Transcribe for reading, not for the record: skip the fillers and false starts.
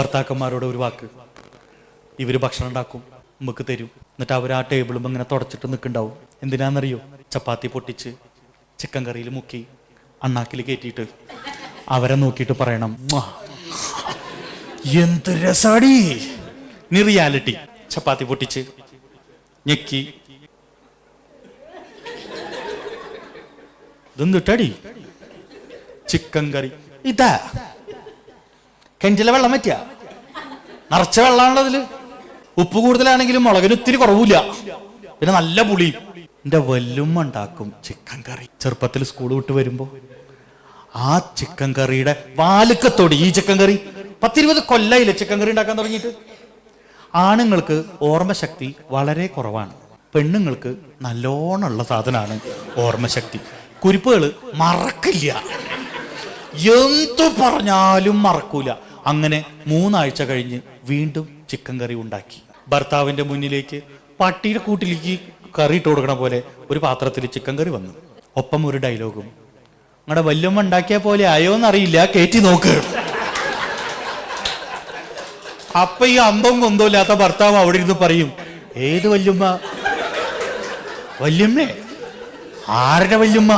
ഭർത്താക്കന്മാരോട് ഒരു വാക്ക്. ഇവര് ഭക്ഷണം ഉണ്ടാക്കും, നമുക്ക് തരും. എന്നിട്ട് അവർ ആ ടേബിളും ഇങ്ങനെ തുടച്ചിട്ട് നിൽക്കുന്നുണ്ടാവും. എന്തിനാണെന്നറിയോ? ചപ്പാത്തി പൊട്ടിച്ച് ചിക്കൻ കറിയിൽ മുക്കി അണ്ണാക്കിൽ കയറ്റിയിട്ട് അവരെ നോക്കിയിട്ട് പറയണം, എന്ത് രസാടി. നീ റിയാലിറ്റി. ചപ്പാത്തി പൊട്ടിച്ച് ഞെക്കി, ഇതൊന്നിട്ടടി ചിക്കൻ കറി. ഇതാ കെഞ്ചിലെ വെള്ളം പറ്റിയ നിറച്ച വെള്ളമാണുള്ളതില്. ഉപ്പ് കൂടുതലാണെങ്കിലും മുളകിന് ഒത്തിരി കുറവില്ല, പിന്നെ നല്ല പുളി. എന്റെ വല്ലുമ്മ ഉണ്ടാക്കും ചിക്കൻ കറി. ചെറുപ്പത്തിൽ സ്കൂൾ വിട്ട് വരുമ്പോ ആ ചിക്കൻ കറിയുടെ വാലുക്കത്തോട്, ഈ ചിക്കൻ കറി 10-20 കൊല്ലായില്ലേ ചിക്കൻ കറി ഉണ്ടാക്കാൻ തുടങ്ങിയിട്ട്. ആണുങ്ങൾക്ക് ഓർമ്മശക്തി വളരെ കുറവാണ്, പെണ്ണുങ്ങൾക്ക് നല്ലോണമുള്ള സാധനമാണ് ഓർമ്മശക്തി. കുരിപ്പുകൾ മറക്കില്ല, എന്തു പറഞ്ഞാലും മറക്കൂല. അങ്ങനെ 3 ആഴ്ച കഴിഞ്ഞ് വീണ്ടും ചിക്കൻ കറി ഉണ്ടാക്കി. ഭർത്താവിന്റെ മുന്നിലേക്ക് പട്ടിയുടെ കൂട്ടിലേക്ക് കറി ഇട്ട് കൊടുക്കണ പോലെ ഒരു പാത്രത്തിൽ ചിക്കൻ കറി വന്നു. ഒപ്പം ഒരു ഡയലോഗും, നിങ്ങളുടെ വല്യമ്മ ഉണ്ടാക്കിയ പോലെ ആയോന്നറിയില്ല, കയറ്റി നോക്ക്. അപ്പൊ ഈ അന്തം കൊന്തോ ഇല്ലാത്ത ഭർത്താവ് അവിടെ ഇരുന്ന് പറയും, ഏത് വല്യമ്മ? വല്യമ്മേ? ആരുടെ വല്യമ്മ?